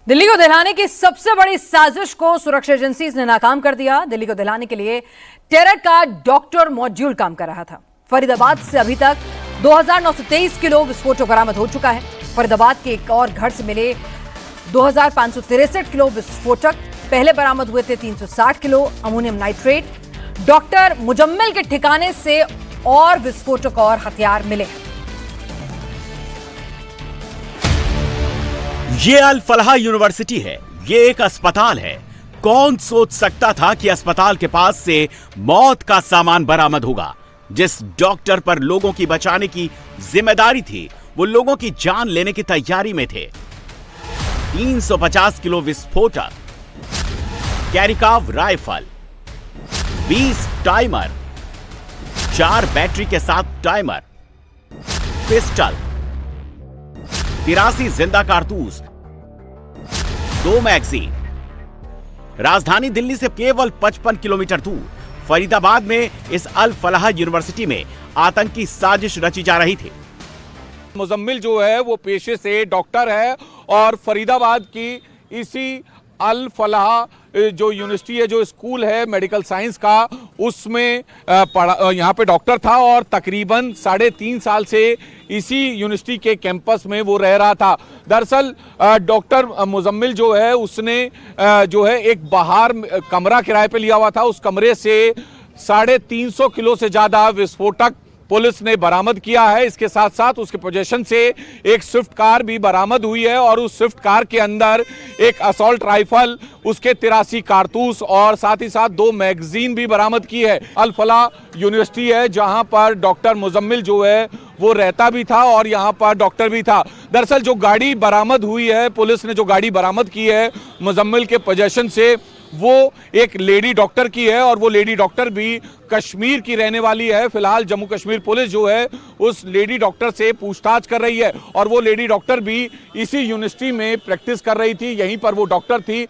दिल्ली को दहलाने की सबसे बड़ी साजिश को सुरक्षा एजेंसीज ने नाकाम कर दिया। दिल्ली को दहलाने के लिए टेरर का डॉक्टर मॉड्यूल काम कर रहा था। फरीदाबाद से अभी तक 2923 किलो विस्फोटक बरामद हो चुका है। फरीदाबाद के एक और घर से मिले 2563 किलो विस्फोटक। पहले बरामद हुए थे 360 kilo ammonium nitrate. Doctor Muzammil के ठिकाने से और विस्फोटक और हथियार मिले। ये अल फलाह यूनिवर्सिटी है, ये एक अस्पताल है। कौन सोच सकता था कि अस्पताल के पास से मौत का सामान बरामद होगा। जिस डॉक्टर पर लोगों की बचाने की जिम्मेदारी थी, वो लोगों की जान लेने की तैयारी में थे। 350 किलो विस्फोटक, कैरिकाव राइफल, 20 टाइमर, 4 बैटरी के साथ टाइमर, पिस्टल, 83 जिंदा कारतूस, 2 मैगजीन। राजधानी दिल्ली से केवल 55 किलोमीटर दूर फरीदाबाद में इस अल फलाह यूनिवर्सिटी में आतंकी साजिश रची जा रही थी। मुजम्मिल जो है वो पेशे से डॉक्टर है और फरीदाबाद की इसी अल फलाह जो यूनिवर्सिटी है, जो स्कूल है मेडिकल साइंस का, उसमें यहाँ पे डॉक्टर था और तकरीबन 3.5 साल से इसी यूनिवर्सिटी के कैंपस में वो रह रहा था। दरअसल डॉक्टर मुजम्मिल जो है उसने जो है एक बाहर कमरा किराए पे लिया हुआ था। उस कमरे से 350 किलो से ज्यादा विस्फोटक पुलिस ने बरामद किया है। इसके साथ साथ उसके पोजीशन से एक स्विफ्ट कार भी बरामद हुई है और उस स्विफ्ट कार के अंदर एक असॉल्ट राइफल, उसके 83 कारतूस और साथ ही साथ 2 मैगजीन भी बरामद की है। अल फलाह यूनिवर्सिटी है जहां पर डॉक्टर मुजम्मिल जो है वो रहता भी था और यहां पर डॉक्टर भी था। दरअसल जो गाड़ी बरामद हुई है, पुलिस ने जो गाड़ी बरामद की है मुजम्मिल के पोजीशन से, वो एक लेडी डॉक्टर की है और वो लेडी डॉक्टर भी कश्मीर की रहने वाली है। फिलहाल जम्मू कश्मीर पुलिस जो है उस लेडी डॉक्टर से पूछताछ कर रही है और वो लेडी डॉक्टर भी इसी यूनिवर्सिटी में प्रैक्टिस कर रही थी, यहीं पर वो डॉक्टर थी।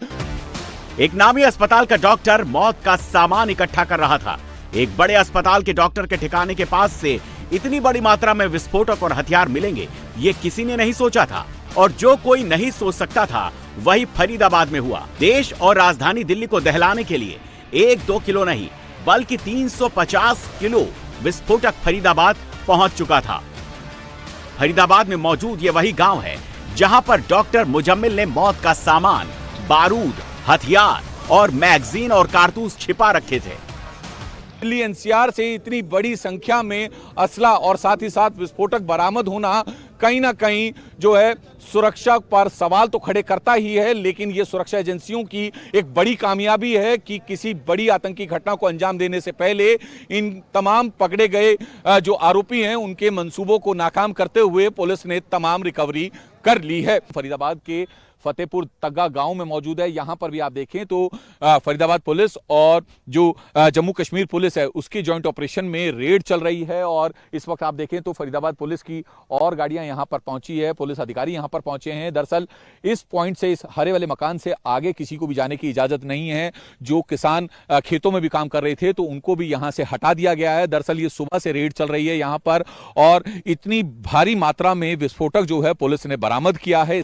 एक नामी अस्पताल का डॉक्टर मौत का सामान इकट्ठा कर रहा था। एक बड़े अस्पताल के डॉक्टर के ठिकाने के पास से इतनी बड़ी मात्रा में विस्फोटक और हथियार मिलेंगे, ये किसी ने नहीं सोचा था। और जो कोई नहीं सोच सकता था वही फरीदाबाद में हुआ। देश और राजधानी दिल्ली को दहलाने के लिए 1-2 किलो नहीं बल्कि 350 किलो विस्फोटक फरीदाबाद पहुंच चुका था। फरीदाबाद में मौजूद ये वही गांव है जहां पर डॉक्टर मुजम्मिल ने मौत का सामान, बारूद, हथियार और मैगजीन और कारतूस छिपा रखे थे। दिल्ली एनसीआर से इतनी बड़ी संख्या में असला और साथ ही साथ विस्फोटक बरामद होना कहीं ना कहीं जो है सुरक्षा पर सवाल तो खड़े करता ही है, लेकिन ये सुरक्षा एजेंसियों की एक बड़ी कामयाबी है कि किसी बड़ी आतंकी घटना को अंजाम देने से पहले इन तमाम पकड़े गए जो आरोपी हैं उनके मंसूबों को नाकाम करते हुए पुलिस ने तमाम रिकवरी कर ली है। फरीदाबाद के फतेहपुर तग्गा गांव में मौजूद है। यहां पर भी आप देखें तो फरीदाबाद पुलिस और जो जम्मू कश्मीर पुलिस है उसकी जॉइंट ऑपरेशन में रेड चल रही है और इस वक्त आप देखें तो फरीदाबाद पुलिस की और गाड़ियां यहां पर पहुंची है, पुलिस अधिकारी यहां पर पहुंचे हैं। दरअसल इस पॉइंट से, इस हरे वाले मकान से आगे किसी को भी जाने की इजाजत नहीं है। जो किसान खेतों में भी काम कर रहे थे तो उनको भी यहां से हटा दिया गया है। दरअसल ये सुबह से रेड चल रही है यहां पर और इतनी भारी मात्रा में विस्फोटक जो है पुलिस ने बरामद किया है।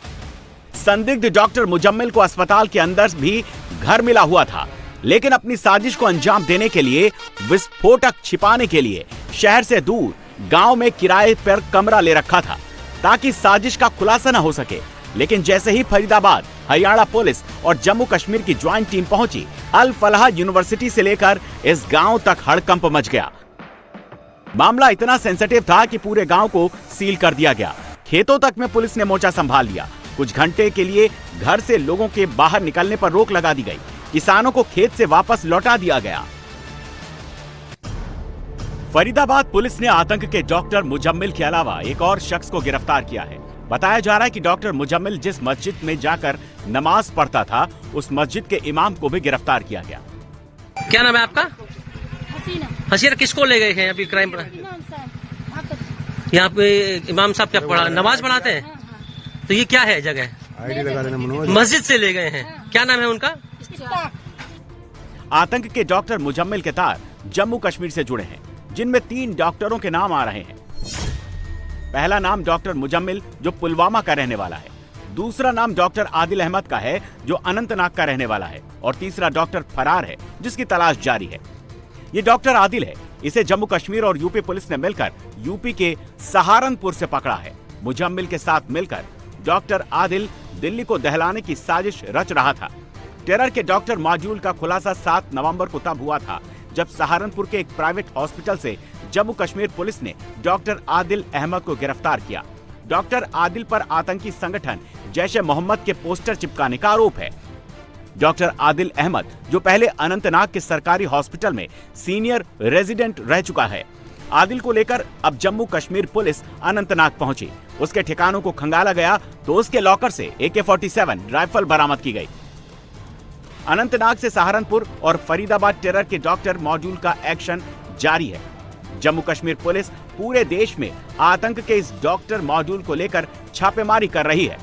संदिग्ध डॉक्टर मुजम्मिल को अस्पताल के अंदर भी घर मिला हुआ था, लेकिन अपनी साजिश को अंजाम देने के लिए, विस्फोटक छिपाने के लिए शहर से दूर गांव में किराए पर कमरा ले रखा था ताकि साजिश का खुलासा न हो सके। लेकिन जैसे ही फरीदाबाद, हरियाणा पुलिस और जम्मू कश्मीर की ज्वाइंट टीम पहुंची, अल फलाह यूनिवर्सिटी से लेकर इस गांव तक हड़कंप मच गया। मामला इतना सेंसिटिव था कि पूरे गांव को सील कर दिया गया। खेतों तक में पुलिस ने मोर्चा संभाल लिया। कुछ घंटे के लिए घर से लोगों के बाहर निकलने पर रोक लगा दी गई। किसानों को खेत से वापस लौटा दिया गया। फरीदाबाद पुलिस ने आतंक के डॉक्टर मुजम्मिल के अलावा एक और शख्स को गिरफ्तार किया है। बताया जा रहा है कि डॉक्टर मुजम्मिल जिस मस्जिद में जाकर नमाज पढ़ता था, उस मस्जिद के इमाम को भी गिरफ्तार किया गया। क्या नाम है आपका? हसीना। हसीना किसको ले गए हैं अभी क्राइम पर? यहाँ पे इमाम साहब क्या पढ़ा, नमाज पढ़ाते हैं? तो ये क्या है जगह? आईडी लगा देना। मस्जिद से ले गए हैं। क्या नाम है उनका? आतंक के डॉक्टर मुजम्मिल के तार जम्मू कश्मीर से जुड़े हैं, जिनमें 3 डॉक्टरों के नाम आ रहे हैं। पहला नाम डॉक्टर मुजम्मिल जो पुलवामा का रहने वाला है। दूसरा नाम डॉक्टर आदिल अहमद का है जो अनंतनाग का रहने वाला है और तीसरा डॉक्टर फरार है जिसकी तलाश जारी है। ये डॉक्टर आदिल है, इसे जम्मू कश्मीर और यूपी पुलिस ने मिलकर यूपी के सहारनपुर से पकड़ा है। मुजम्मिल के साथ मिलकर डॉक्टर आदिल दिल्ली को दहलाने की साजिश रच रहा था। टेरर के डॉक्टर मॉड्यूल का खुलासा 7 नवंबर को तब हुआ था जब सहारनपुर के एक प्राइवेट हॉस्पिटल से जम्मू कश्मीर पुलिस ने डॉक्टर आदिल अहमद को गिरफ्तार किया। डॉक्टर आदिल पर आतंकी संगठन जैश-ए मोहम्मद के पोस्टर चिपकाने का आरोप है। डॉक्टर आदिल अहमद जो पहले अनंतनाग के सरकारी हॉस्पिटल में सीनियर रेजिडेंट रह चुका है। आदिल को लेकर अब जम्मू कश्मीर पुलिस अनंतनाग पहुंची। उसके ठिकानों को खंगाला गया तो उसके लॉकर से AK-47 राइफल बरामद की गई। अनंतनाग से सहारनपुर और फरीदाबाद टेरर के डॉक्टर मॉड्यूल का एक्शन जारी है। जम्मू कश्मीर पुलिस पूरे देश में आतंक के इस डॉक्टर मॉड्यूल को लेकर छापेमारी कर रही है।